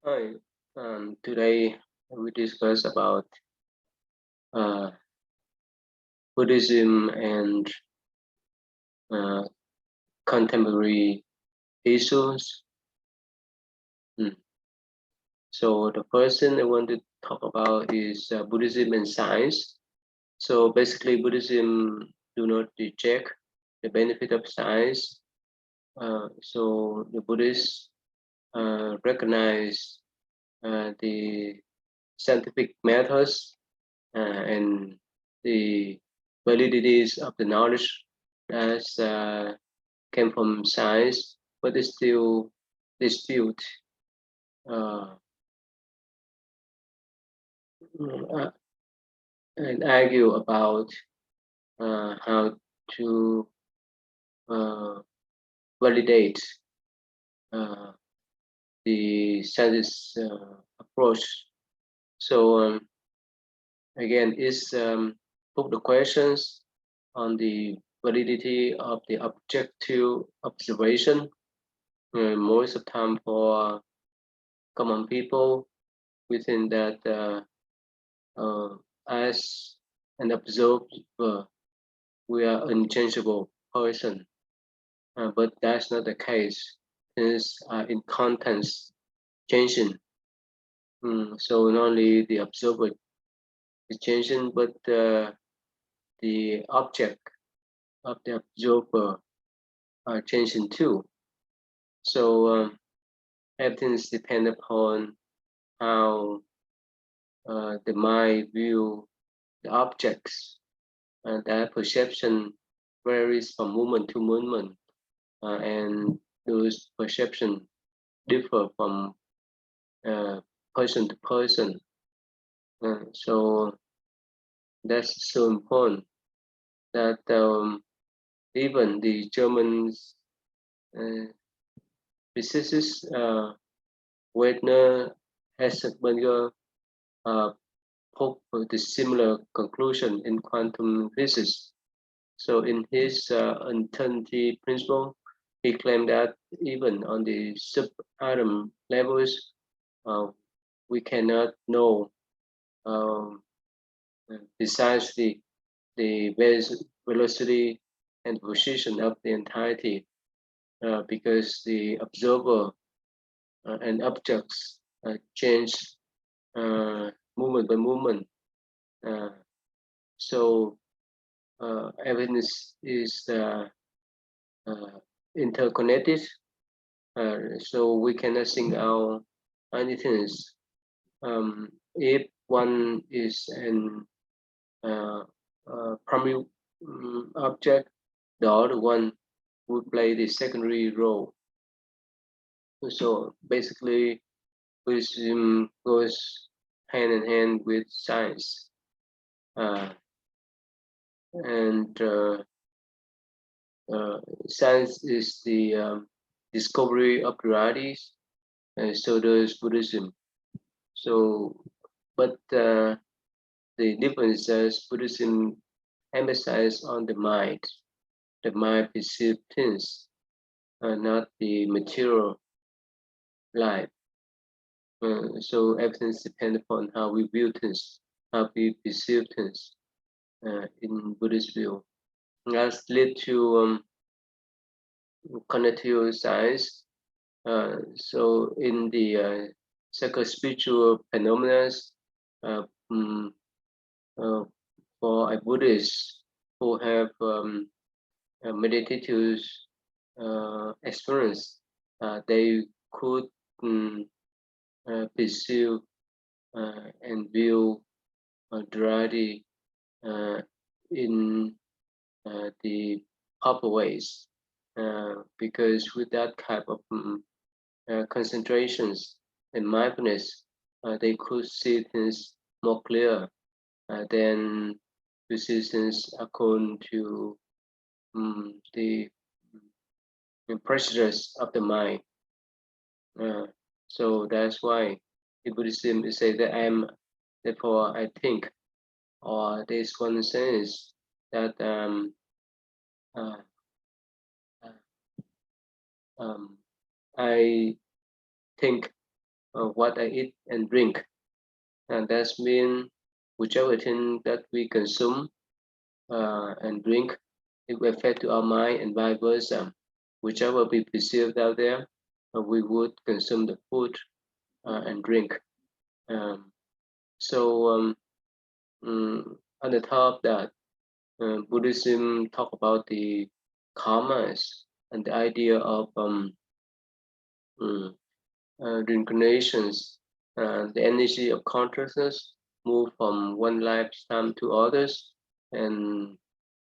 Hi, today we discuss about uh, Buddhism and uh, contemporary issues. Mm. So the first thing I want to talk about is Buddhism and science. So basically, Buddhism do not reject the benefit of science. So the Buddhists recognize the scientific methods and the validities of the knowledge as came from science, but they still dispute uh, uh, and argue about how to uh, validate uh, the science approach. So again, it's put the questions on the validity of the objective observation. Most of the time for common people, we think that uh, as an observer, we are unchangeable person, but that's not the case. Things are in contents changing. So not only the observer is changing, but the object of the observer are changing too. So everything is depend upon how the mind view the objects, and that perception varies from moment to moment, and those perception differ from uh, person to person. So that's so important that even the German uh, physicist Wegener Hesselberger uh, put the similar conclusion in quantum physics. So in his uncertainty principle, he claimed that even on the subatom levels, uh, we cannot know um, precisely the velocity and position of the entirety because the observer and objects change moment by moment. Uh, so everything is uh, interconnected. So we cannot single out anything. If one is an uh, primary object, the other one would play the secondary role. So basically, Buddhism goes hand in hand with science, uh, and science is the discovery of realities, and so does Buddhism. So, but the difference is Buddhism emphasizes on the mind perceives things, not the material life. So everything depends upon how we view things, how we perceive things in Buddhist view. That's lead to cognitive science. So in the psycho-spiritual phenomena, uh, um, uh, for a Buddhist who have a meditative experience, they could perceive and view duality in the proper ways. Because with that type of concentrations and mindfulness, they could see things more clear than to see things according to the prejudice of the mind. Uh, so that's why in Buddhism they say that I am, therefore I think, or there's one sense that uh, uh, I think what I eat and drink. And that's mean whichever thing that we consume and drink, it will affect to our mind and vice versa. Whichever we perceived out there, we would consume the food and drink. Um, so on the top of that, Buddhism talk about the karmas and the idea of mm, reincarnations, the energy of consciousness move from one lifetime to others, and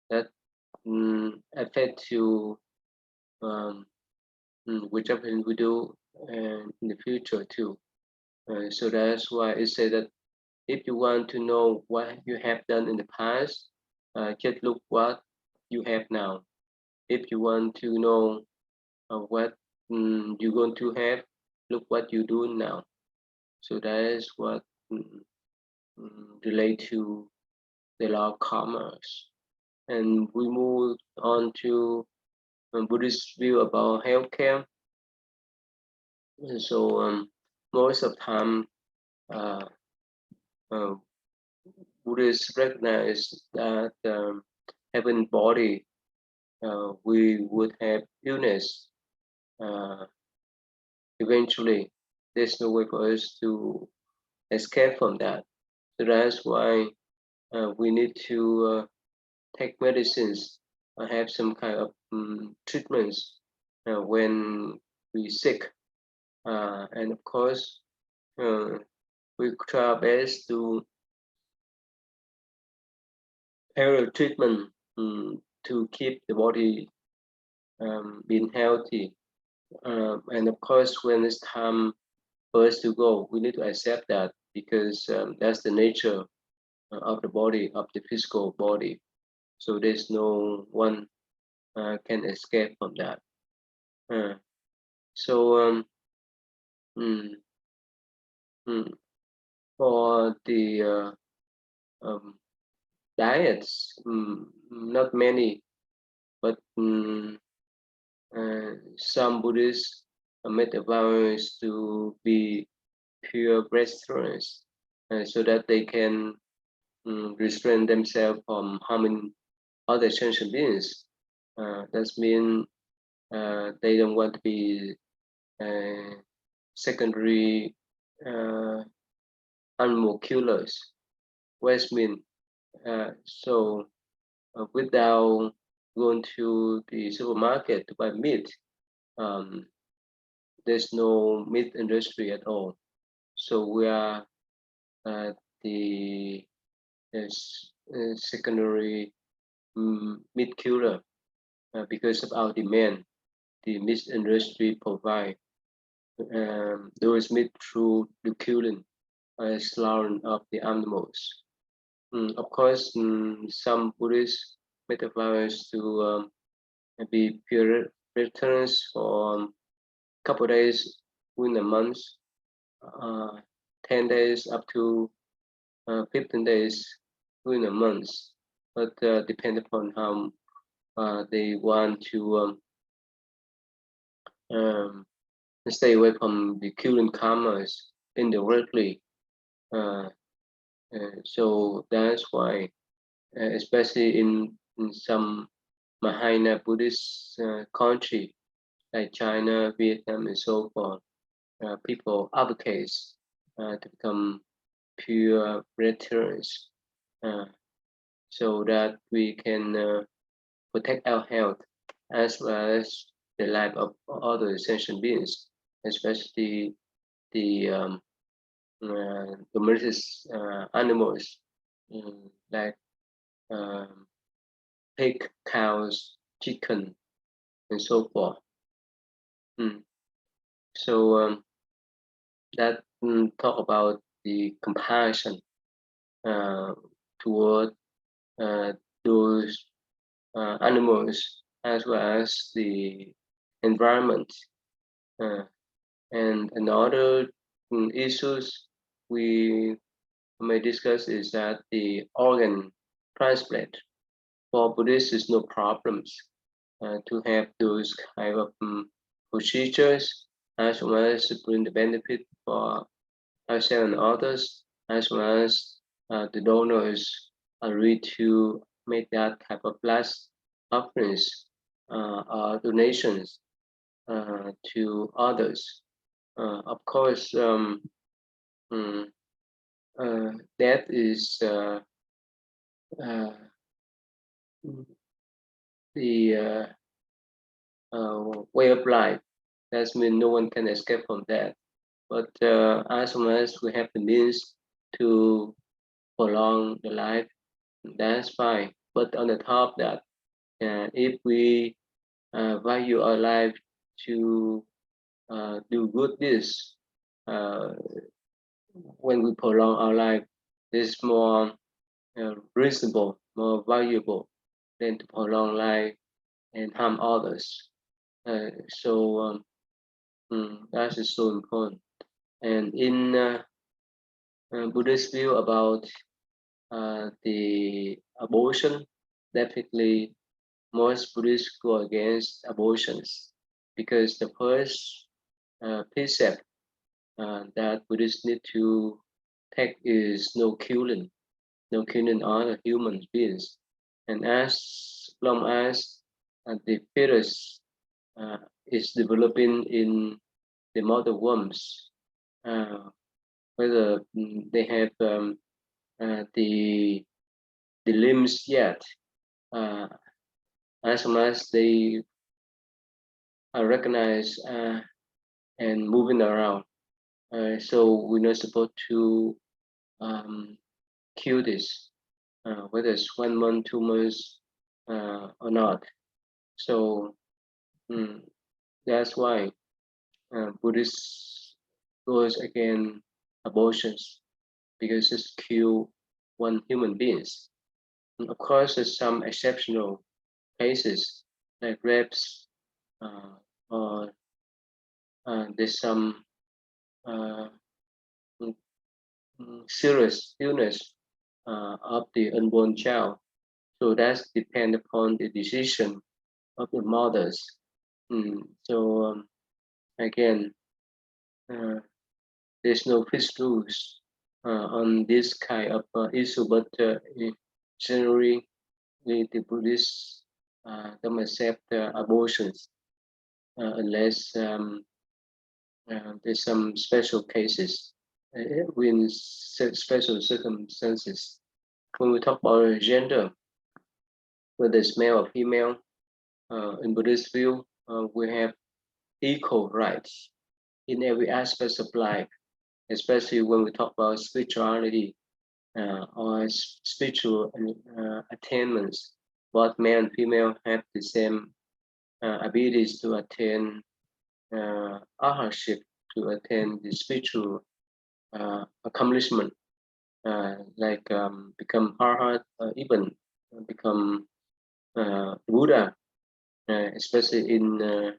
that affect you whichever thing we do in the future too. So that's why it said that if you want to know what you have done in the past, just look what you have now. If you want to know what you're going to have, look what you do now. So that is what relate to the law of karmas. And we move on to Buddhist view about healthcare. And so most of the time, uh, uh, Buddhists recognize that having body, we would have illness. Uh, Eventually, there's no way for us to escape from that. So that's why we need to take medicines, have some kind of treatments when we sick. And of course, we try our best to have a treatment to keep the body being healthy. And of course, when it's time for us to go, we need to accept that because that's the nature of the body, of the physical body. So there's no one can escape from that. So mm, mm, for the diets, not many, but some Buddhists made a vows to be pure vegetarians, so that they can restrain themselves from harming other sentient beings. That means they don't want to be secondary animal killers. Which mean so without going to the supermarket to buy meat, um, there's no meat industry at all. So we are uh, the secondary meat killer because of our demand. The meat industry provide those meat through the killing, slaughtering of the animals. Of course, some Buddhists made a vows to be pure vegetarians for a couple days within a month, uh, 10 days up to 15 days within a month. But depend upon how they want to stay away from the killing karmas indirectly. Uh, so that's why, especially in some Mahayana Buddhist country like China, Vietnam, and so forth, people advocate to become pure vegetarians so that we can protect our health as well as the life of other sentient beings, especially the domestic animals like pig, cows, chicken, and so forth. So that talk about the compassion uh, toward uh, those animals as well as the environment. And another issues we may discuss is that the organ transplant for Buddhists is no problems to have those kind of procedures as well as to bring the benefit for ourselves and others, as well as the donors agree to make that type of last offerings or donations to others. Of course, mm, that is uh, the way of life. That means no one can escape from that. But as long as we have the means to prolong the life, that's fine. But on the top of that, if we value our life to do good deeds, uh, when we prolong our life, it's more reasonable, more valuable than to prolong life and harm others. That is so important. And in Buddhist view about the abortion, definitely most Buddhists go against abortions because the first precept that Buddhists need to take is no killing, no killing other human beings. And as long as the fetus is developing in the mother wombs, uh, whether they have the limbs yet, uh, as long as they are recognized and moving around. So we're not supposed to um, kill this, whether it's 1 month, 2 months, or not. So mm, that's why Buddhists goes against abortions because it's kill one human beings. And of course, there's some exceptional cases like rapes, uh, or there's some uh, serious illness of the unborn child. So that's depend upon the decision of the mothers. So again, uh, there's no fixed rules on this kind of issue, but generally the Buddhists don't accept abortions unless there's some special cases with special circumstances. When we talk about gender, whether it's male or female, in Buddhist view, we have equal rights in every aspect of life, especially when we talk about spirituality or spiritual attainments. Both male and female have the same abilities to attain arhatship, to attain the spiritual accomplishment, like become arhat, even become Buddha, especially in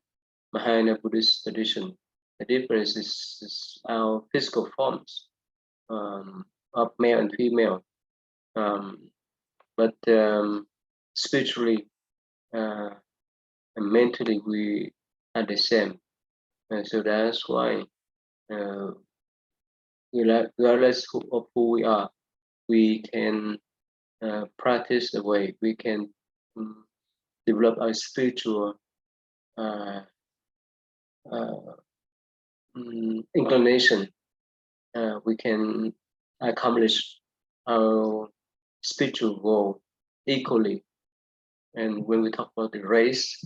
Mahayana Buddhist tradition. The difference is our physical forms of male and female, but spiritually and mentally we are the same. So that's why, uh, regardless of who we are, we can practice the way we can um, develop our spiritual uh, uh, inclination. We can accomplish our spiritual goal equally. And when we talk about the race,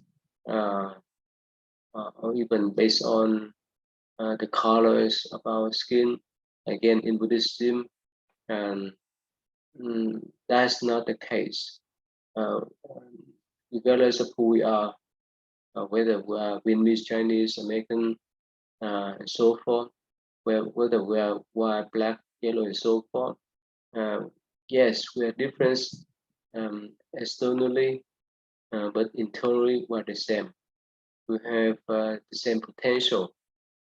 uh, or even based on the colors of our skin, again in Buddhism, and that's not the case. Uh, Regardless of who we are, whether we are Vietnamese, Chinese, American, and so forth, whether we are white, black, yellow, and so forth. Uh, yes, we are different externally, but internally we're the same. We have the same potential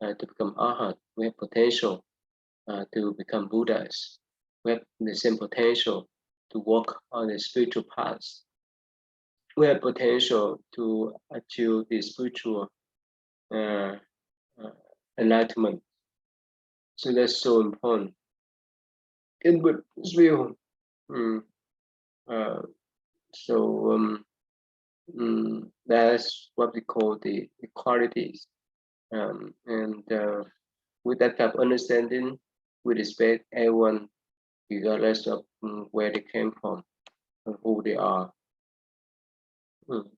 to become arhat. We have potential to become Buddhas. We have the same potential to walk on the spiritual path. We have potential to achieve the spiritual uh, uh, enlightenment. So that's so important. In Buddhism, mm, uh, so that's what we call the qualities. And with that type of understanding, we respect everyone regardless of where they came from and who they are. Mm.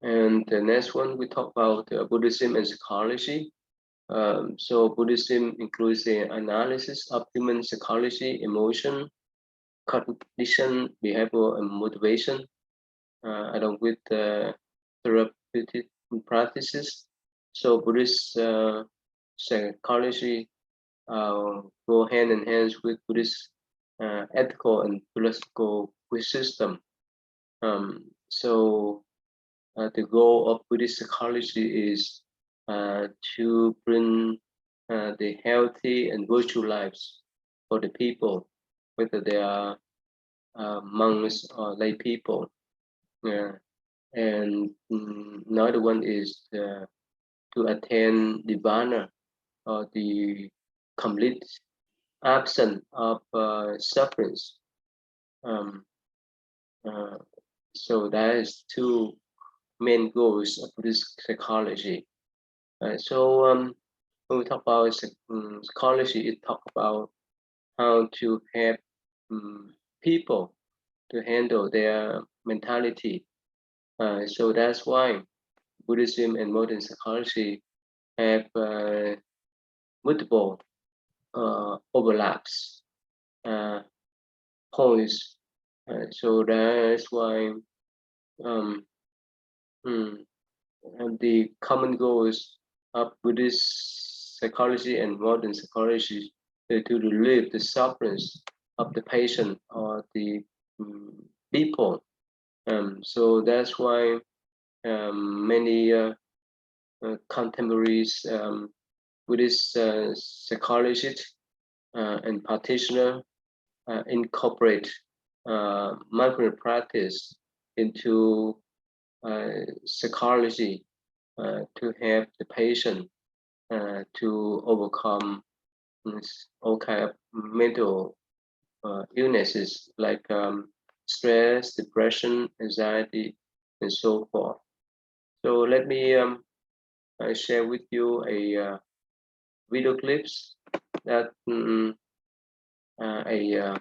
And the next one, we talk about Buddhism and psychology. So Buddhism includes the analysis of human psychology, emotion, cognition, behavior, and motivation, along with therapeutic practices. So Buddhist psychology go hand in hand with Buddhist ethical and philosophical wisdom. So the goal of Buddhist psychology is to bring the healthy and virtual lives for the people, whether they are monks or lay people. Yeah. And another one is to attain nirvana, or the complete absence of sufferings. Um, uh, so that is two main goals of this psychology. So when we talk about psychology, it talk about how to help people to handle their mentality. So that's why Buddhism and modern psychology have multiple overlaps uh, points. So that's why um, hmm, and the common goals of Buddhist psychology and modern psychology to relieve the sufferings of the patient or the people. So that's why many contemporaries Buddhist psychologists and practitioners incorporate mindfulness practice into psychology to help the patient to overcome all kind of mental illnesses like stress, depression, anxiety, and so forth. So let me share with you a video clips that a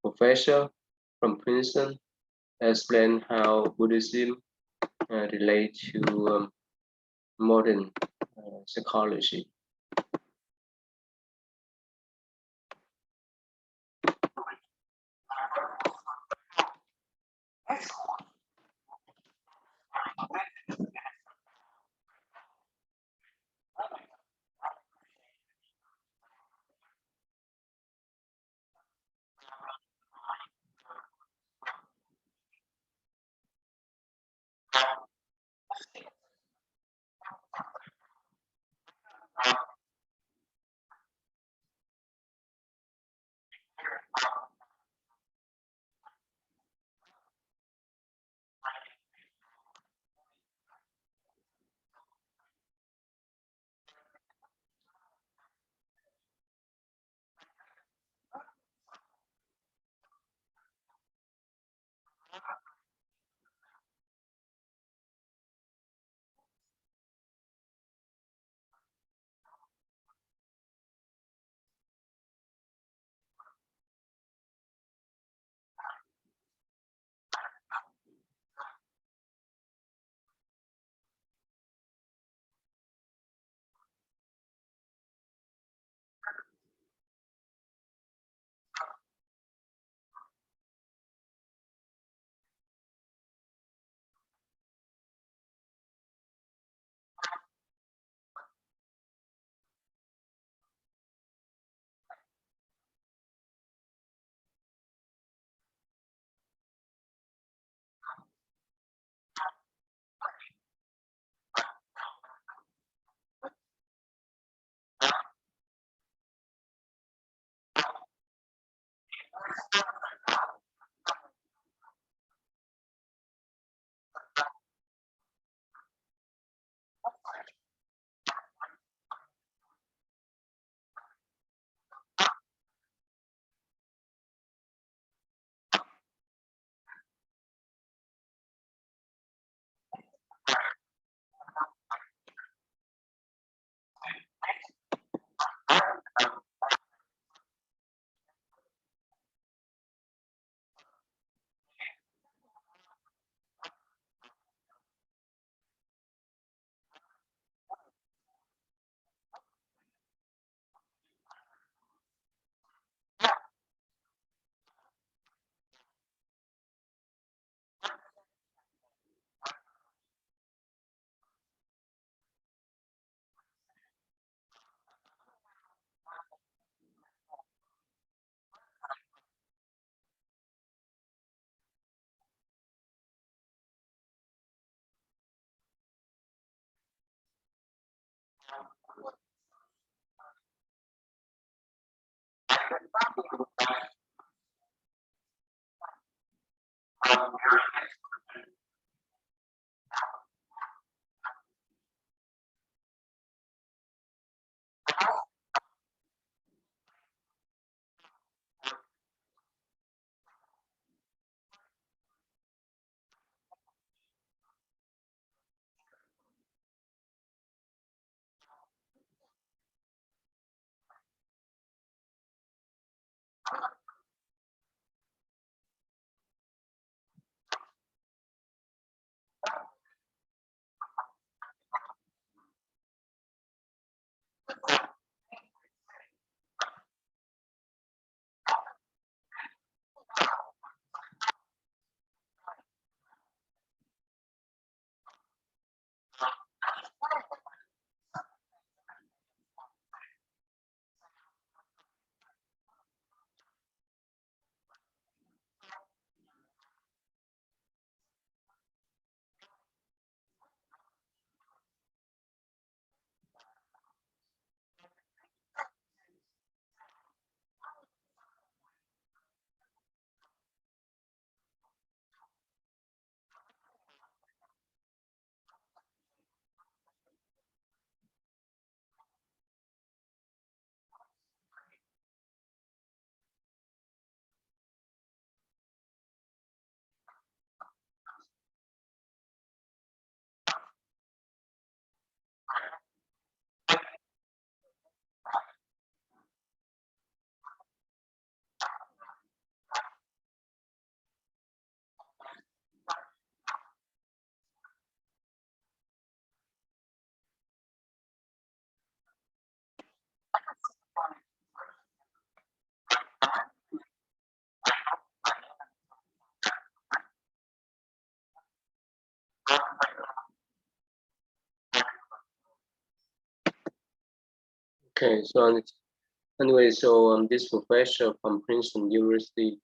professor from Princeton explained how Buddhism relates to modern psychology. Okay, so anyway, so this professor from Princeton University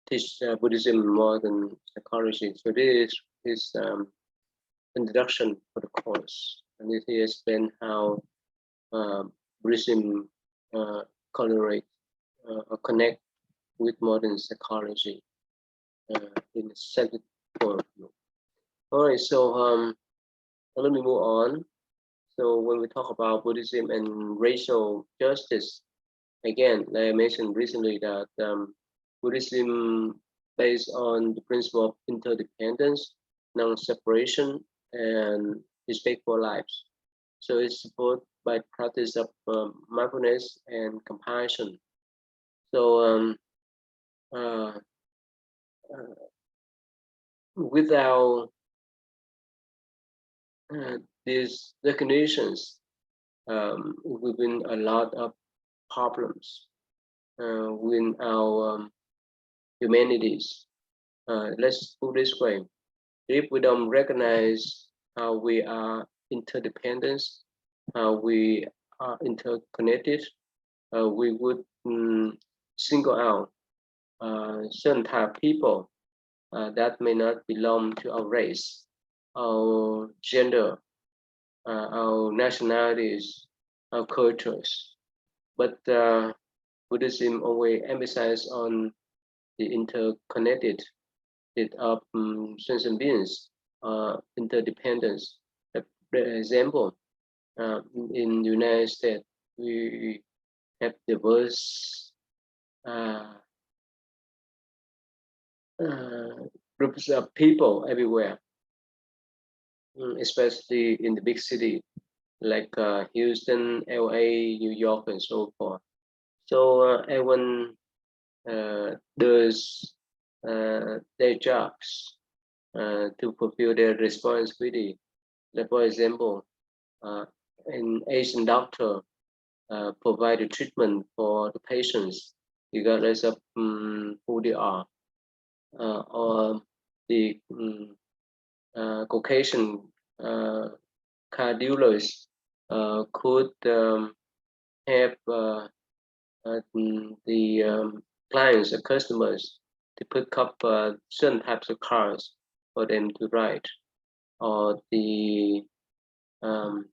teach Buddhism and modern psychology. So this is introduction for the course, and he explained how Buddhism correlate or connect with modern psychology in a centered form. All right, so let me move on. So when we talk about Buddhism and racial justice, again, like I mentioned recently that Buddhism based on the principle of interdependence, non-separation, and respect for lives. So it's supported by practice of mindfulness and compassion. So uh, uh, without these recognitions, we've been a lot of problems with our humanities. Let's put this way: if we don't recognize how we are interdependent, how we are interconnected, we would single out certain type of people that may not belong to our race, our gender, our nationalities, our cultures. But Buddhism always emphasizes on the interconnected of sentient beings, interdependence. For example, in the United States, we have diverse uh, uh, groups of people everywhere, especially in the big city like Houston, LA, New York, and so forth. So everyone does their jobs to fulfill their responsibility. Like for example, an Asian doctor provide a treatment for the patients regardless of who they are, or the Caucasian cardiologist could have the clients or customers to pick up certain types of cars for them to ride, or the um,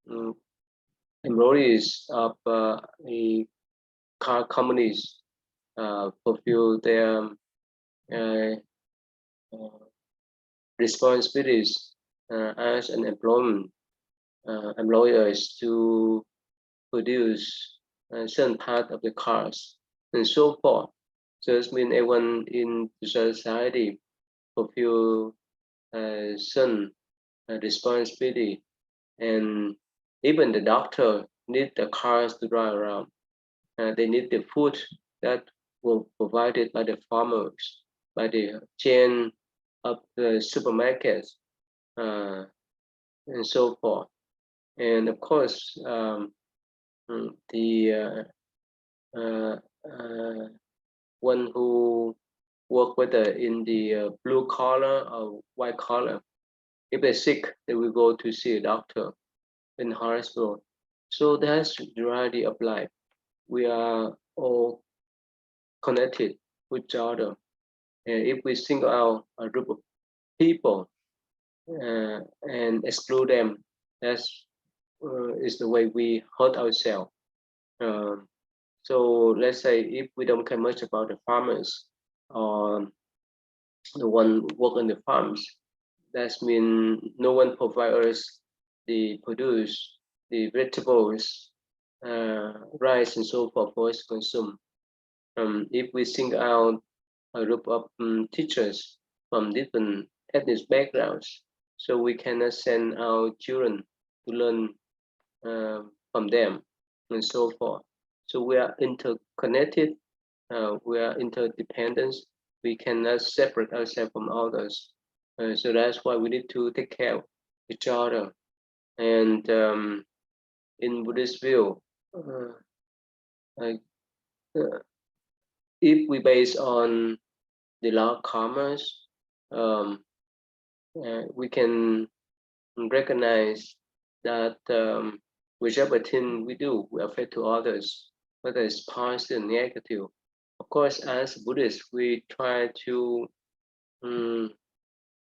mm, employees of the car companies fulfill their uh, responsibilities as an employers to produce a certain part of the cars and so forth. So it means everyone in the society fulfill certain responsibility, and even the doctor need the cars to drive around. They need the food that will provided by the farmers, by the chain of the supermarkets, uh, and so forth. And of course, the uh, uh, one who work whether in the blue collar or white collar, if they're sick, they will go to see a doctor in hospital. So that's the reality of life. We are all connected with each other. And if we single out a group of people and exclude them, that's is the way we hurt ourselves. Um, so let's say if we don't care much about the farmers or the one work on the farms, that means no one provide us the produce, the vegetables, rice and so forth for us to consume. If we single out a group of teachers from different ethnic backgrounds, so we cannot send our children to learn from them and so forth. So we are interconnected, we are interdependent. We cannot separate ourselves from others. So that's why we need to take care of each other. And in Buddhist view, like, if we base on the law of karma, we can recognize that whichever thing we do will affect to others, whether it's positive or negative. Of course, as Buddhists, we try to um,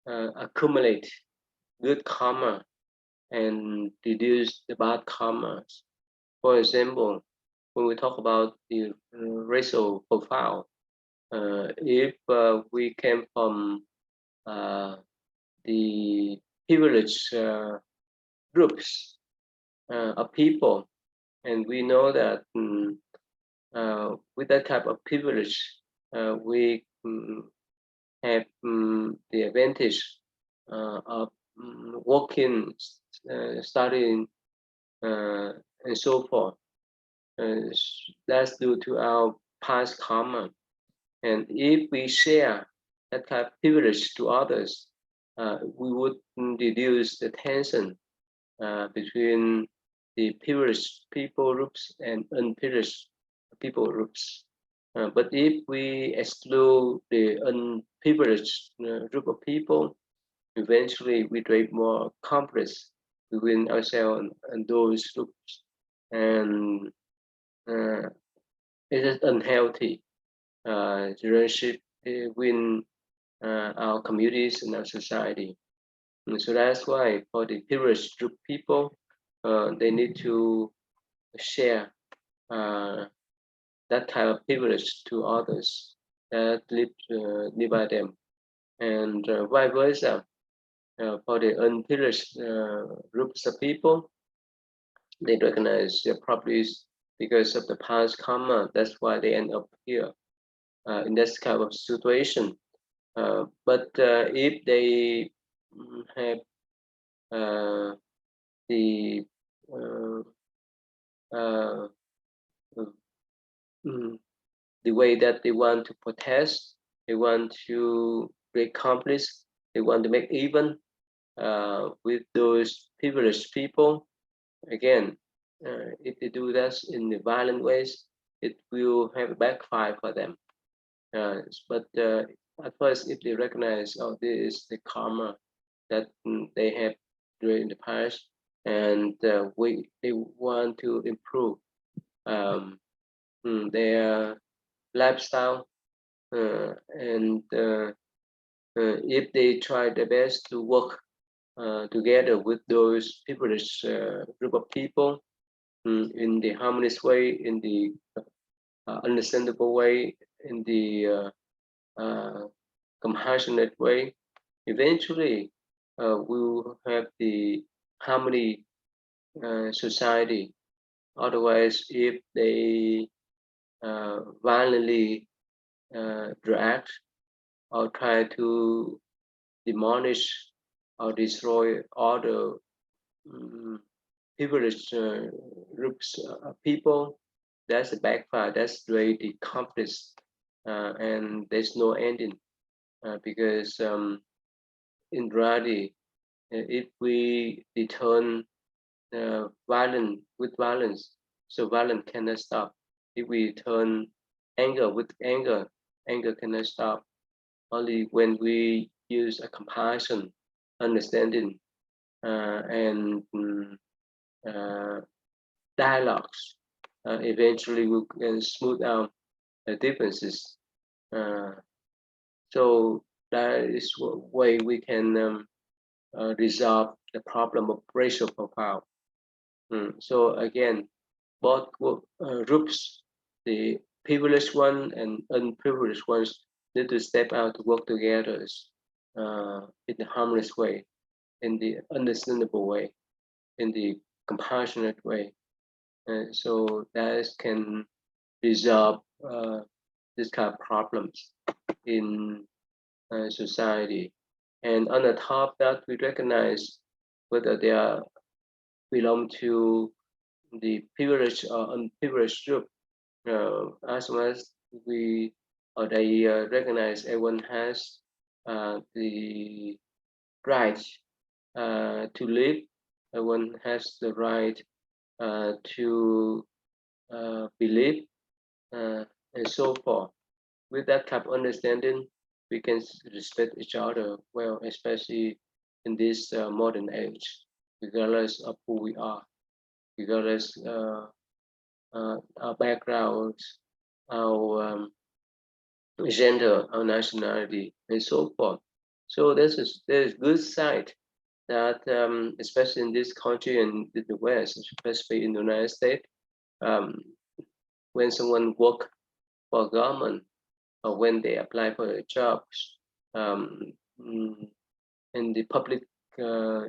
accumulate good karma and reduce the bad karmas. For example, when we talk about the racial profile, if we came from the privileged groups of people, and we know that with that type of privilege, we have the advantage of working, studying, and so forth. That's due to our past karma. And if we share that kind of privilege to others, we would reduce the tension between the privileged people groups and unprivileged people groups. But if we exclude the unprivileged group of people, eventually we create more conflicts between ourselves and those groups. And it is unhealthy relationship between our communities and our society. And so that's why for the privileged group people, they need to share that kind of privilege to others that live nearby them, and vice versa. For the unprivileged groups of people, they recognize their properties because of the past karma. That's why they end up here in this kind of situation. But if they have the uh, uh, the way that they want to protest, they want to accomplish, they want to make even with those privileged people. Again, if they do that in the violent ways, it will have a backfire for them. But at first, if they recognize, oh, this is the karma that they have during the past, and they want to improve their lifestyle, and if they try their best to work together with those privileged group of people in the harmonious way, in the understandable way, in the compassionate way, eventually we will have the harmony society. Otherwise, if they violently react or try to demolish or destroy all the privileged groups of people, that's a backfire. That's really the conflict, and there's no ending because in reality, if we return violence with violence, so violence cannot stop. If we turn anger with anger, anger cannot stop. Only when we use a compassion, understanding, and uh, dialogues, eventually we can smooth out the differences. Uh, so that is one way we can resolve the problem of racial profile. So again, both groups, the privileged one and unprivileged ones, need to step out to work together in the harmless way, in the understandable way, in the compassionate way. So that can resolve this kind of problems in society. And on the top that we recognize whether they are belong to the privileged or unprivileged group, as well as we or they recognize everyone has the right to live, everyone has the right to believe, and so forth. With that type of understanding, we can respect each other well, especially in this modern age, regardless of who we are, regardless our backgrounds, our gender, our nationality, and so forth. So there's good side that, especially in this country and in the West, especially in the United States, um, when someone work for government or when they apply for jobs um, mm, in the public uh,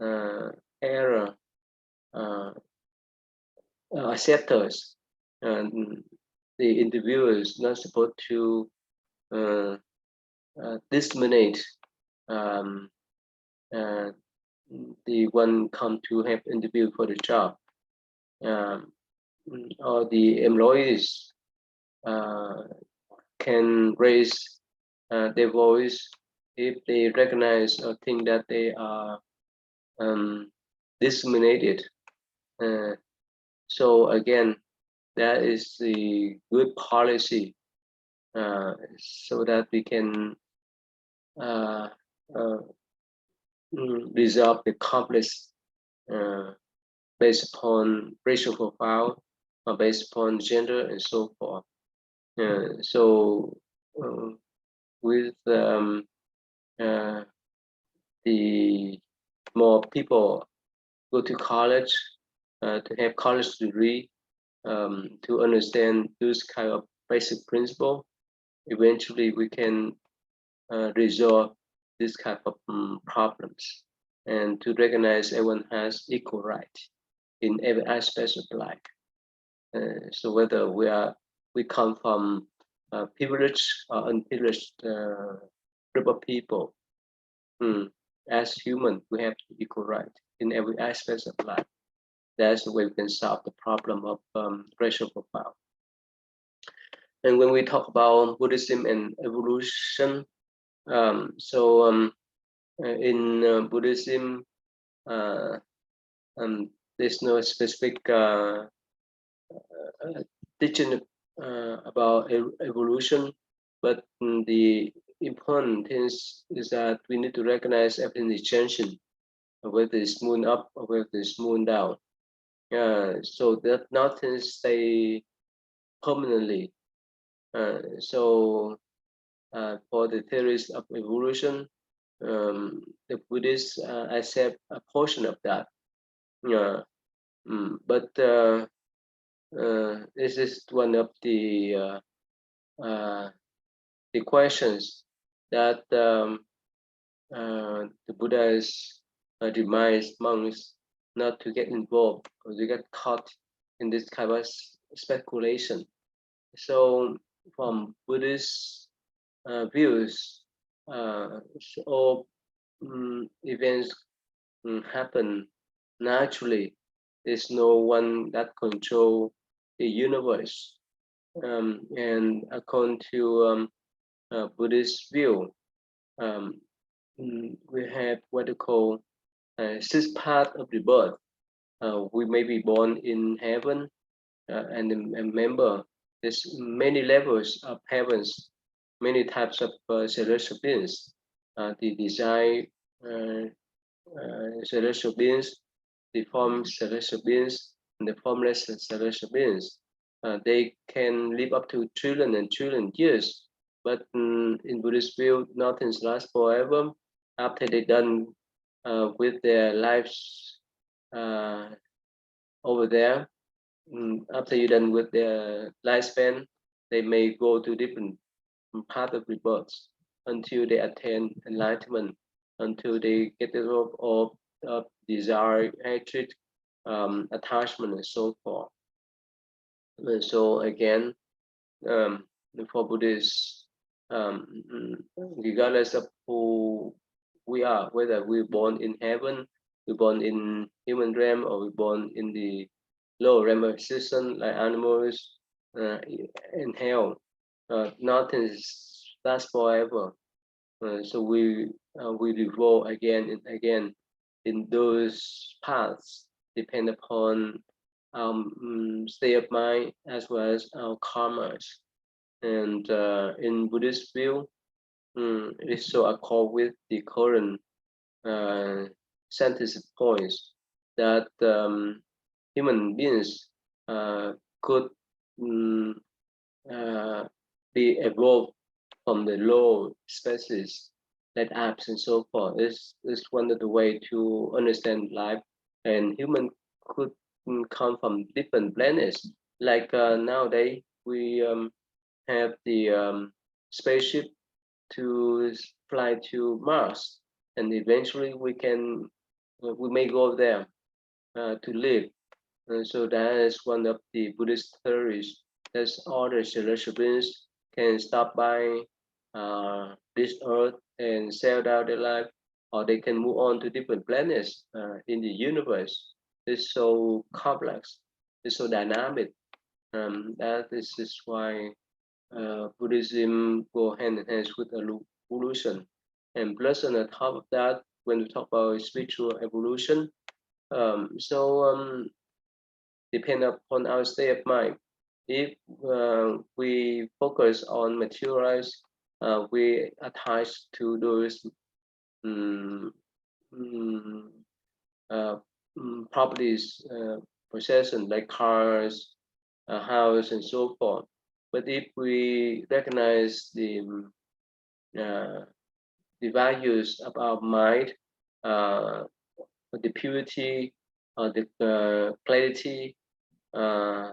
uh, era uh, sectors, and the interviewer is not supposed to uh, discriminate um, uh, the one come to have interview for the job, um, or the employees uh, can raise their voice if they recognize or think that they are discriminated. Uh, so again, that is the good policy, so that we can uh, uh, resolve the conflicts uh, based upon racial profile or based upon gender and so forth. So uh, with uh, the more people go to college to have college degree, to understand those kind of basic principle, eventually we can resolve this kind of problems, and to recognize everyone has equal right in every aspect of life. So whether we come from privileged or unprivileged group of people, as human, we have equal right in every aspect of life. That's the way we can solve the problem of racial profile. And when we talk about Buddhism and evolution, in Buddhism, uh, there's no specific teaching about evolution, but the important thing is that we need to recognize everything is changing, whether it's moon up or whether it's moon down. So that nothing stay permanently. For the theories of evolution, the Buddhists accept a portion of that. But this is one of the questions that the Buddha is advised monks not to get involved or to get caught in this kind of speculation. So, from Buddhist views, all events happen naturally. There's no one that control the universe. And according to Buddhist view, we have what they call six paths of the birth. We may be born in heaven, and remember, there's many levels of heavens, many types of celestial beings. The design celestial beings, the form celestial beings, and the formless celestial beings. They can live up to trillion and trillion years, but in Buddhist view, nothing lasts forever. After they're done with their lives over there, after you're done with their lifespan, they may go to different path of rebirth until they attain enlightenment, until they get rid of all of desire, hatred, attachment, and so forth. And so again, um, for Buddhists, regardless of who we are, whether we're born in heaven, we're born in human realm, or we're born in the lower realm of existence like animals, in hell, nothing lasts forever. So we revolve again and again in those paths, depend upon state of mind as well as our karmas. And in Buddhist view, it is so accord with the current scientific points that human beings could be evolved from the low species like apes and so forth. This is one of the way to understand life, and human could come from different planets. Like nowadays, we have the spaceship to fly to Mars, and eventually we may go there to live. So that is one of the Buddhist theories. That all the celestial beings can stop by this earth and settle down their life, or they can move on to different planets in the universe. It's so complex. It's so dynamic. That is why Buddhism go hand in hand with evolution. And plus, on the top of that, when we talk about spiritual evolution, depend upon our state of mind. If we focus on materialize, we attach to those um, um, uh, properties, possession like cars, a house, and so forth. But if we recognize uh, the values of our mind, uh, the purity, the clarity, uh,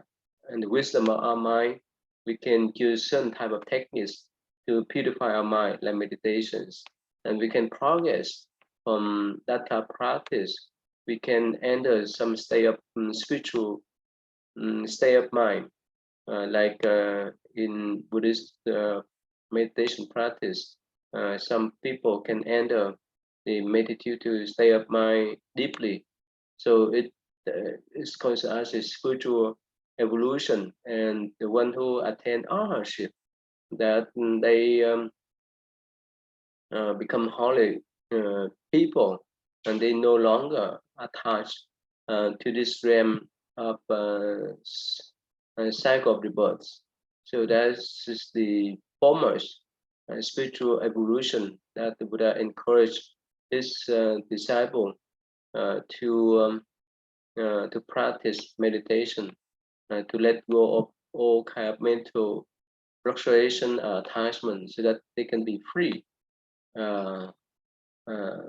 and the wisdom of our mind, we can use certain type of techniques to purify our mind, like meditations, and we can progress from that type of practice. We can enter some state of spiritual state of mind, like in Buddhist meditation practice. Some people can enter the meditative state of mind deeply, so it is considered as a spiritual evolution. And the one who attain arahantship, that they become holy people, and they no longer attached to this realm of cycle of rebirth. So that is the foremost spiritual evolution that the Buddha encouraged his disciple to practice meditation, to let go of all kind of mental fluctuation, attachment, so that they can be free uh, uh,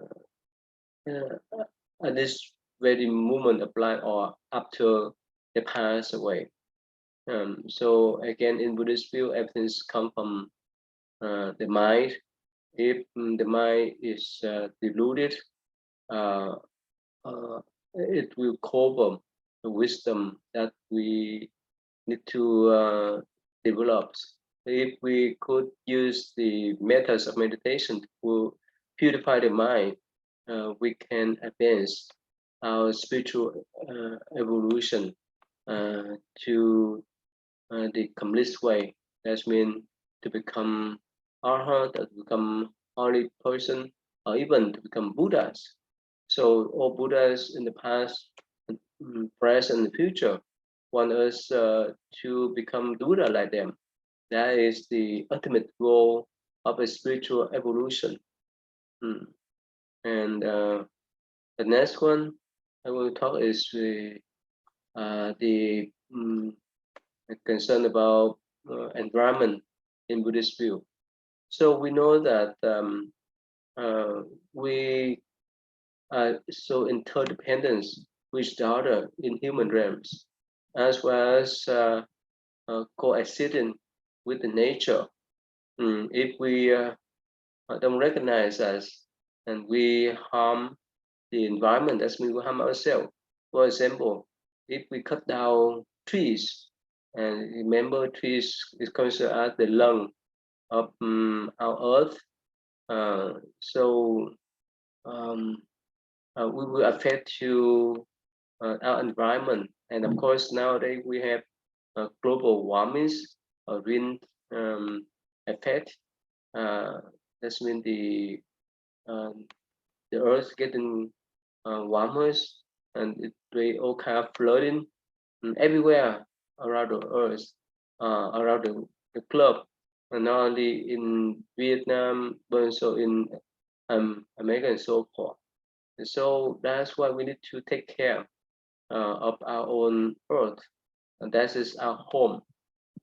at this very moment of life or up till they pass away. So again, in Buddhist view, everything's come from the mind. If the mind is deluded, uh, it will cover the wisdom that we need to develop. If we could use the methods of meditation to purify the mind, we can advance our spiritual evolution to the complete way. That means to become arhat, to become holy person, or even to become Buddhas. So all Buddhas in the past, present, and future want us to become Buddha like them. That is the ultimate goal of a spiritual evolution. And the next one I will talk is the concern about environment in Buddhist view. So we know that uh, we are so interdependent with each other in human realms, as well as coexisting with the nature. If we don't recognize us and we harm the environment, that means we harm ourselves. For example, if we cut down trees, and remember trees is considered as the lung of our earth, so um, we will affect to our environment. And of course, nowadays we have global warming, wind effect. Uh, that's mean the earth getting warmer, and it create all kind of flooding everywhere around the earth, around the globe, and not only in Vietnam but also in America and so forth. And so that's why we need to take care of our own earth, and that is our home.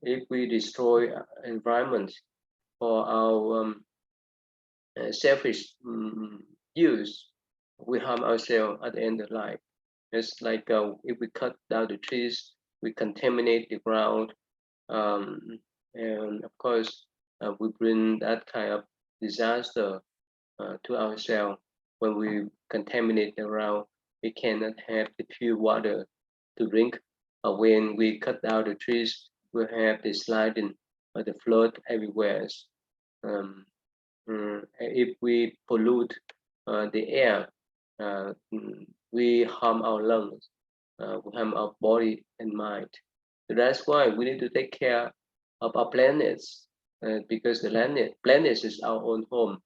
If we destroy environment for our selfish use, we harm ourselves at the end of life. It's like if we cut down the trees, we contaminate the ground, um, and of course, we bring that kind of disaster to ourselves. When we contaminate the ground, we cannot have the pure water to drink. When we cut down the trees, we have the sliding or the flood everywhere. Um, if we pollute the air, we harm our lungs, we harm our body and mind. So that's why we need to take care of our planets, because the planet is our own home,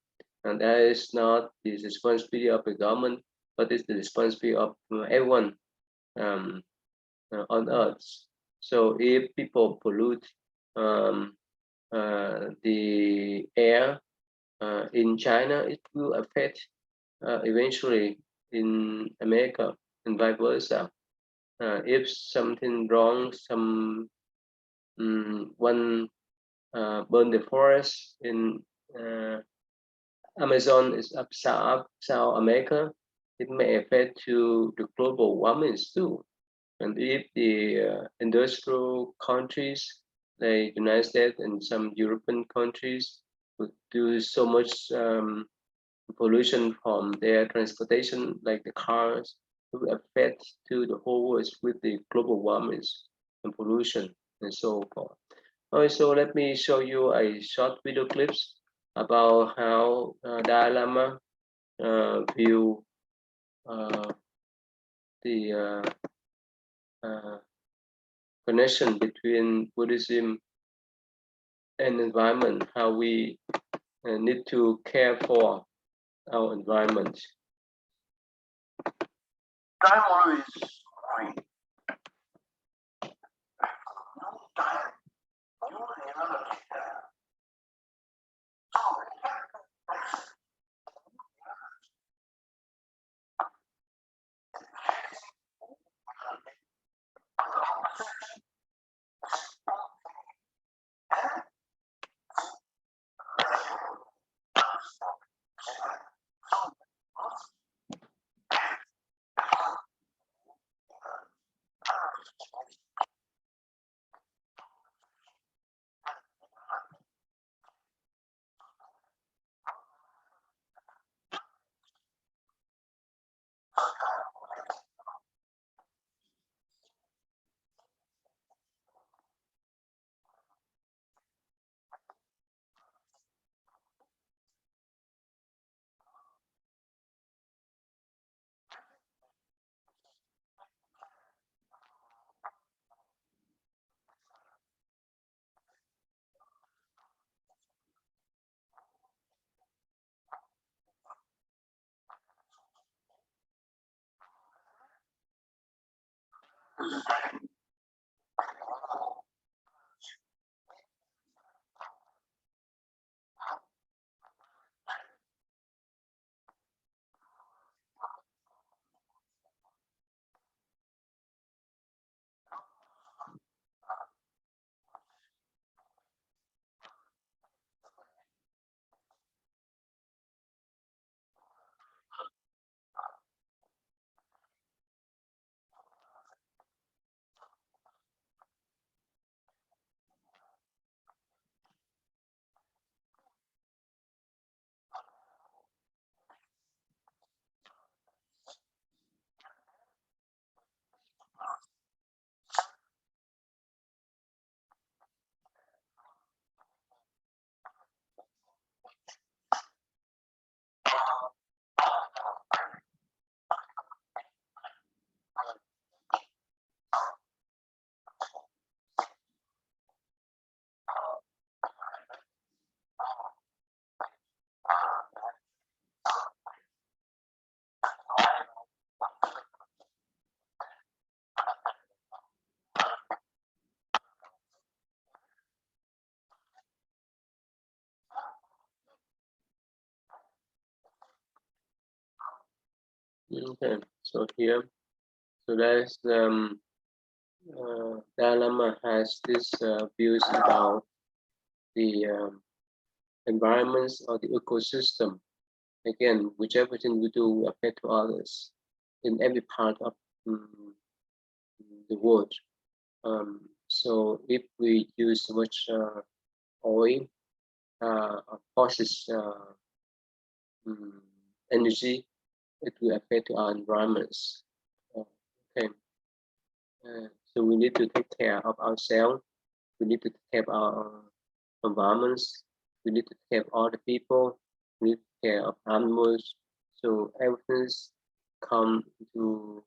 and that is not the responsibility of the government, but it's the responsibility of everyone um, on Earth. So if people pollute um, the air in China, it will affect eventually in America and vice versa. If something wrong, one burn the forest in Amazon is up South America, it may affect to the global warming too. And if the industrial countries like United States and some European countries would do so much pollution from their transportation, like the cars, it will affect to the whole world with the global warming and pollution and so forth. Also, let me show you a short video clips about how Dalai Lama view uh, the uh, connection between Buddhism and environment, how we need to care for our environment. Time always free. No time, no reality there. Okay, so here, so there's Dalai Lama has this views about the environments or the ecosystem. Again, whichever thing we do will affect to others in every part of the world. So if we use too much oil, processed energy, it will affect our environments. Okay, so we need to take care of ourselves. We need to take care of our environments. We need to take care of all the people. We need to take care of animals. So everything's come to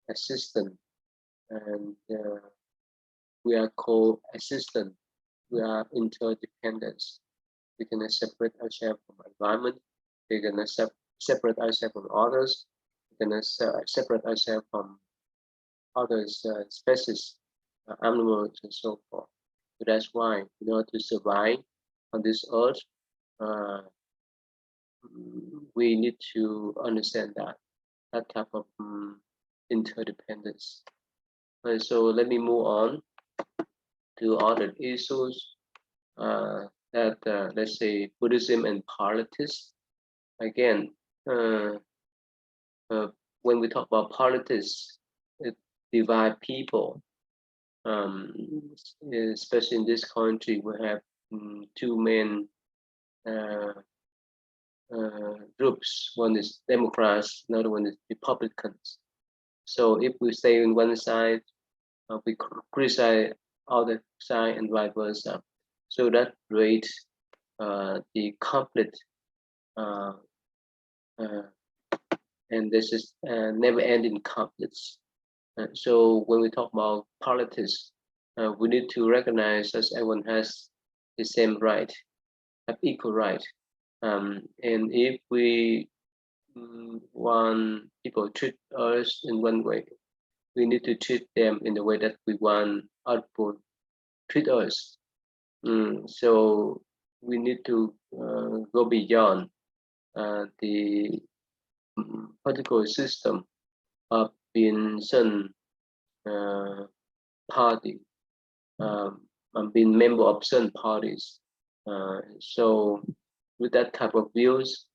assistant, and we are co-assistant. We are interdependence. We can separate ourselves from environment. We can separate ourselves from others. We can separate ourselves from others species, animals, and so forth. So that's why, in order to survive on this earth, we need to understand that type of interdependence. So let me move on to other issues that let's say Buddhism and politics. Again, when we talk about politics, it divides people. Especially in this country, we have two main groups. One is Democrats, another one is Republicans. So if we stay on one side, we criticize other side and vice versa. So that creates the conflict, uh, uh, and this is never-ending conflicts. So when we talk about politics, we need to recognize that everyone has the same right, have equal right. And if we want people treat us in one way, we need to treat them in the way that we want other people treat us. So we need to go beyond the political system of being certain party, being member of certain parties. So with that type of views,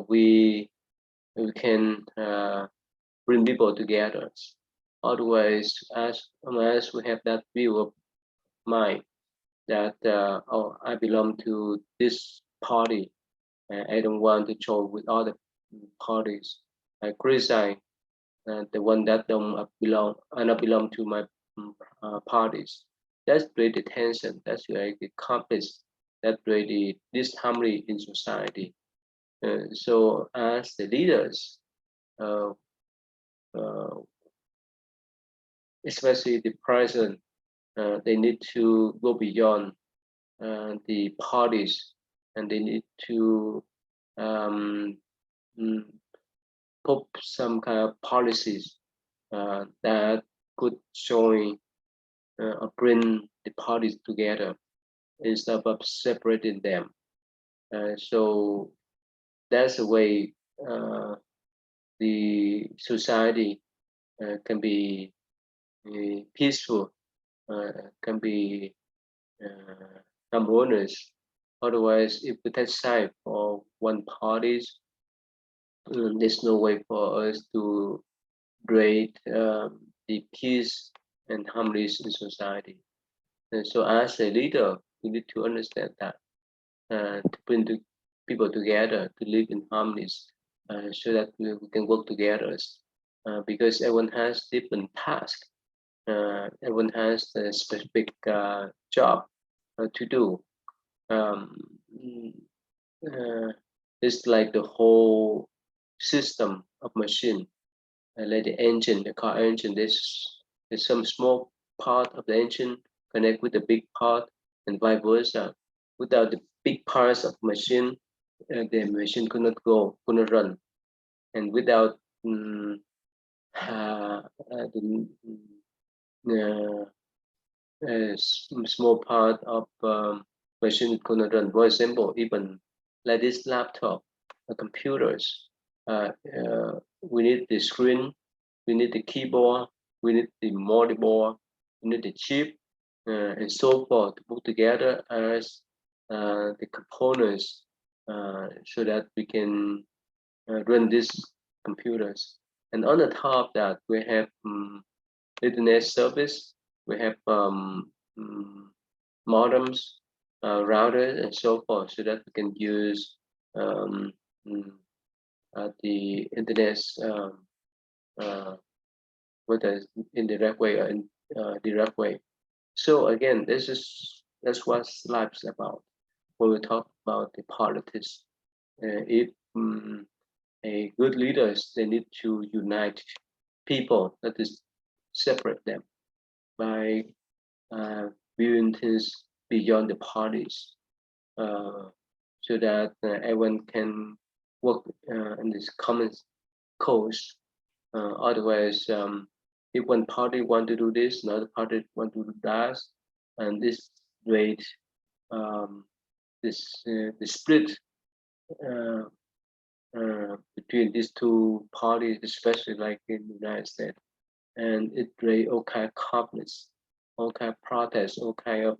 we can bring people together. Otherwise, as we have that view of mind that oh, I belong to this party, I don't want to join with other parties. criticize the one that don't belong to my parties. That's create tension. That's like the conflict. That create disharmony in society. So as the leaders, uh, uh, especially the president, they need to go beyond the parties, and they need to um, mm, put some kind of policies that could join or bring the parties together instead of separating them. So that's the way the society can be peaceful, can be harmonious. Otherwise, if we take side for one party, there's no way for us to create the peace and harmony in society. And so, as a leader, we need to understand that to bring the people together to live in harmonies, so that we can work together. Because everyone has different tasks. Everyone has a specific job to do. Um, mm, uh, it's like the whole system of machine, like the engine, the car engine. There's some small part of the engine connect with the big part, and vice versa. Without the big parts of machine, the machine could not go, could not run. And without the uh, small part of machine could not run. For example, even like this laptop, computers, we need the screen, we need the keyboard, we need the motherboard, we need the chip, and so forth to put together as the components, so that we can run these computers. And on the top of that, we have internet service, we have modems, routers, and so forth, so that we can use um, mm, the internet uh, whether in direct way or in direct way. So again, that's what life's about. When we talk about the politics, if a good leaders, they need to unite people, that is separate them by viewing things beyond the parties, uh, so that everyone can work in this common cause. Otherwise, if one party want to do this, another party want to do that, and this rate, um, the split uh, between these two parties, especially like in the United States, and it create all kind of conflicts, all kind of protests, all kind of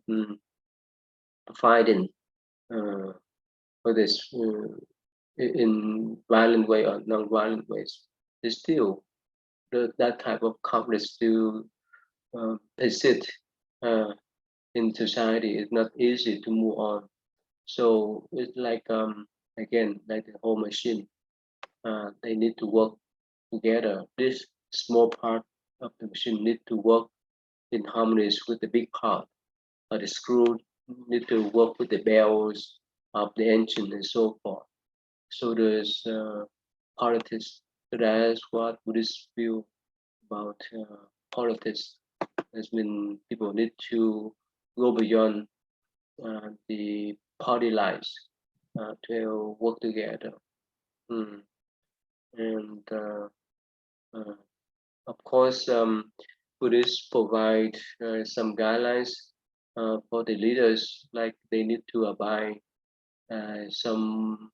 fighting, uh, for this in violent way or non-violent ways. It's still that type of conflict still persist in society. It's not easy to move on. So it's like again like the whole machine. They need to work together. This small part of the machine need to work in harmony with the big part. The screw need to work with the bells of the engine and so forth. So there's politics. So that's what Buddhists feel about politics. Has been people need to go beyond the party lines to work together. Mm. And uh, of course, Buddhists provide some guidelines for the leaders, like they need to abide some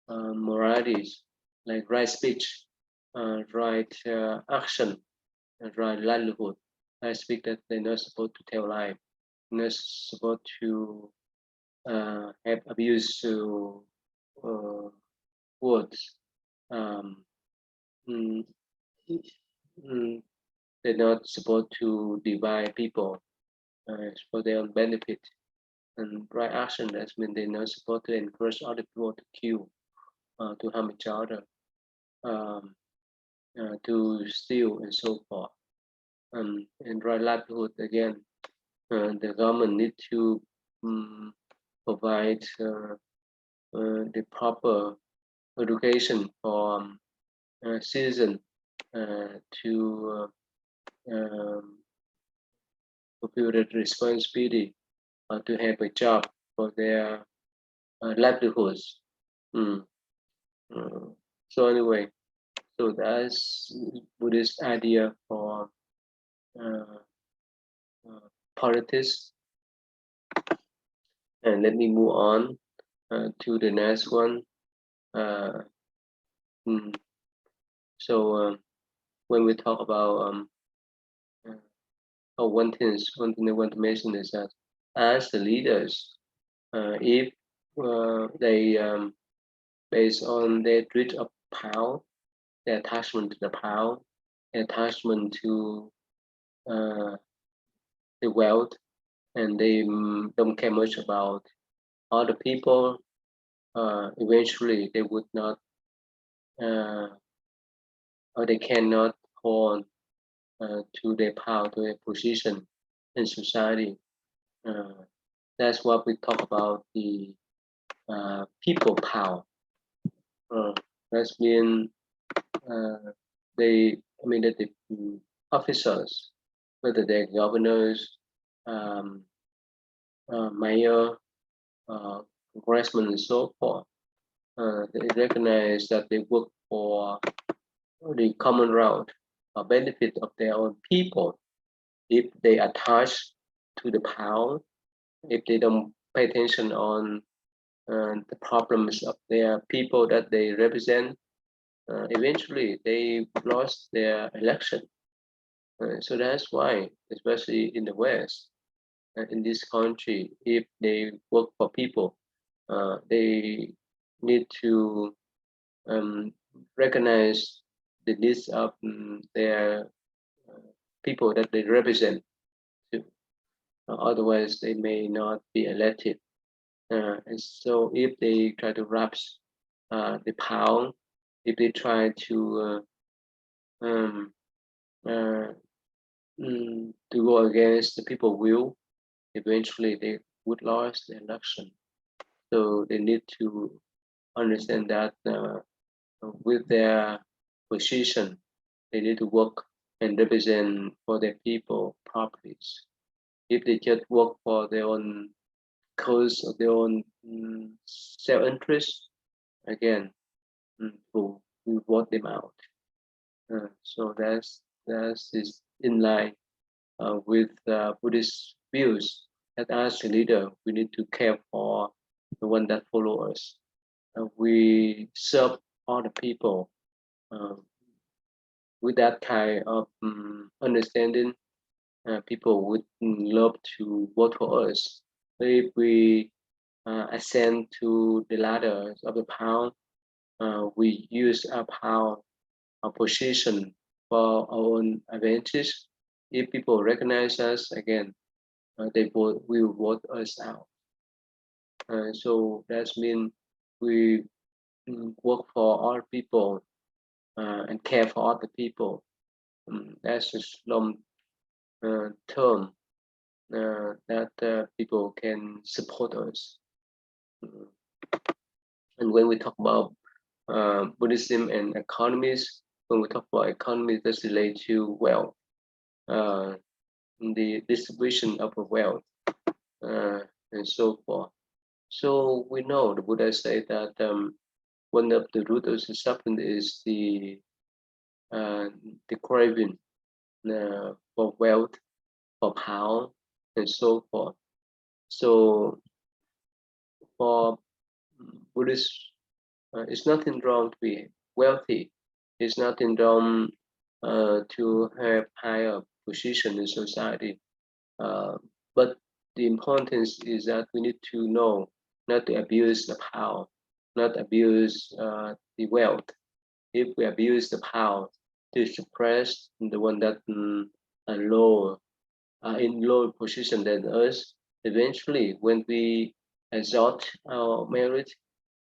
moralities, like right speech, right action, and right livelihood. Right speech that they're not supposed to tell lie, not supposed to have abuse to uh, words. Um, mm, mm, they're not supposed to divide people for their own benefit. And right action, that's mean they're not supposed to encourage other people to kill, to harm each other. Um, to steal and so forth. And right livelihood again, the government need to provide the proper education for citizen to fulfill the responsibility to have a job for their livelihoods. Mm. So anyway, so that's Buddhist idea for uh, uh, politics. And let me move on to the next one. Uh, mm, so when we talk about uh, oh, one thing I want to mention is that as the leaders, if they based on their dread of power, their attachment to the power, their attachment to uh, the wealth, and they don't care much about other people, eventually they would not uh, or they cannot hold to their power, to their position in society. Uh, that's what we talk about the people power. Uh, that's mean uh, I mean that the officers, whether they're governors, um, mayor, congressmen, and so forth, they recognize that they work for the common route or benefit of their own people. If they attach to the power, if they don't pay attention on the problems of their people that they represent, eventually they lost their election. So that's why, especially in the West, in this country, if they work for people, they need to um, recognize the needs of their people that they represent. Too. Otherwise, they may not be elected. And so, if they try to grasp the power, if they try to um, uh, to go against the people will, eventually they would lose the election. So they need to understand that with their position, they need to work and represent for their people properties. If they just work for their own cause or their own self-interest, again, will vote them out. So that's is in line with Buddhist views that as a leader, we need to care for the one that follow us. We serve all the people uh, with that kind of understanding. People would love to vote for us. But if we ascend to the ladder of the power, we use our power, our position for our own advantage. If people recognize us again, they will vote us out. So that means we work for all people and care for other people. That's a long term that people can support us. Mm. And when we talk about Buddhism and economies, when we talk about economy, that's related to wealth, uh, the distribution of the wealth, uh, and so forth. So we know the Buddha said that one of the root of the suffering is uh, the craving for wealth, for power, and so forth. So for Buddhists, it's nothing wrong to be wealthy. It's nothing wrong to have higher position in society. Uh, but the importance is that we need to know not to abuse the power, not abuse the wealth. If we abuse the power to suppress the one that are lower, in lower position than us, eventually when we exalt our merit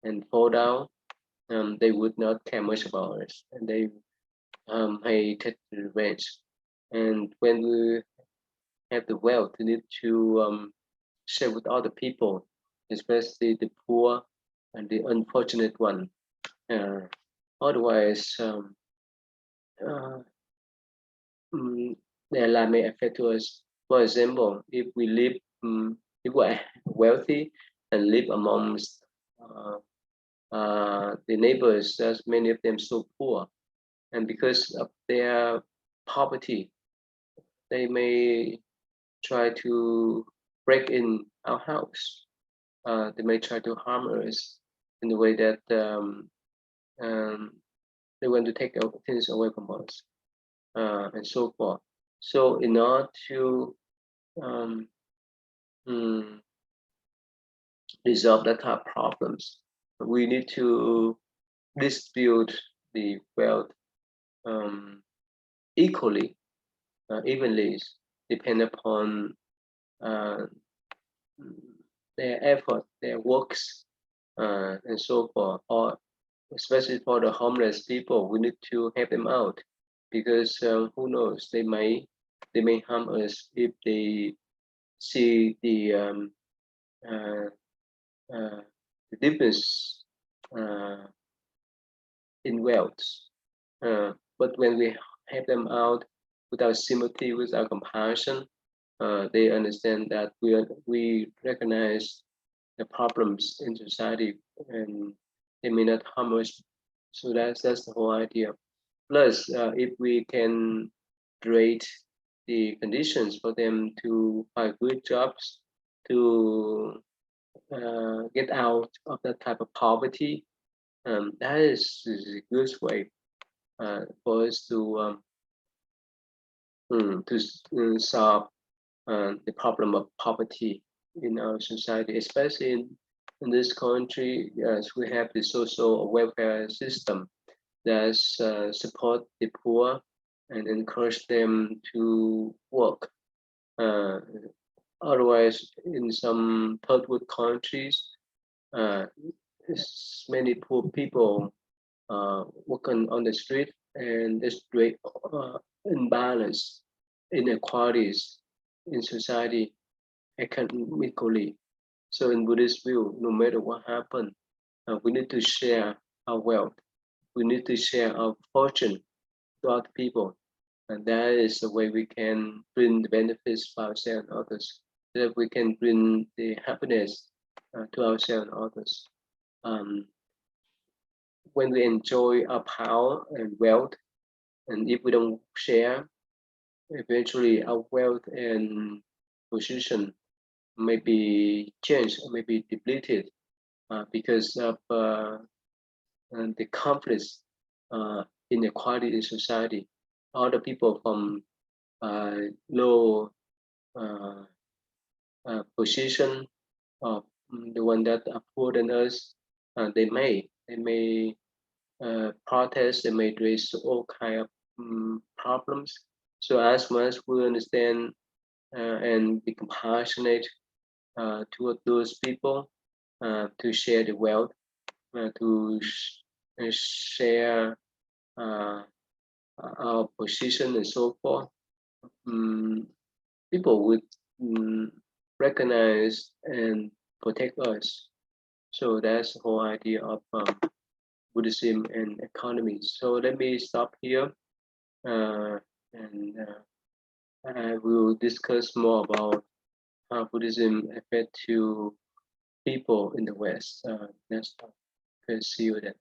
and fall down, they would not care much about us, and they hay take revenge. And when we have the wealth, we need to share with other people, especially the poor and the unfortunate one. Otherwise, uh, their life may affect us. For example, if we live, if we are wealthy and live amongst the neighbors, as many of them so poor, and because of their poverty, they may try to break in our house. They may try to harm us in the way that um, they want to take things away from us, and so forth. So in order to um, mm, resolve that type of problems, we need to distribute the wealth um, equally, evenly, depend upon uh, their effort, their works, and so forth. Or especially for the homeless people, we need to help them out because who knows, they may harm us if they see uh, uh, the difference uh, in wealth. But when we help them out without sympathy, without compassion, they understand that we recognize the problems in society and they may not harm us. So that's the whole idea. Plus, if we can create the conditions for them to find good jobs, to get out of that type of poverty, that is a good way for us to solve the problem of poverty in our society, especially in this country, as we have the social welfare system that support the poor and encourage them to work. Uh, Otherwise, in some third world countries, uh, many poor people working on the street, and there's great imbalance, inequalities in society economically. So in Buddhist view, no matter what happened, we need to share our wealth. We need to share our fortune to other people. And that is the way we can bring the benefits for ourselves and others. So that we can bring the happiness to ourselves and others. Um, when we enjoy our power and wealth, and if we don't share, eventually our wealth and position may be changed or may be depleted because of the conflicts, inequality in society. Other people from low uh, position, or the one that are poorer than us, they may protest, they may raise all kind of problems. So as much as we understand and be compassionate toward those people, to share the wealth, to share uh, our position and so forth, um, people would recognize and protect us. So that's the whole idea of Buddhism and economy. So let me stop here, and I will discuss more about how Buddhism affect to people in the West next time. Okay, see you then.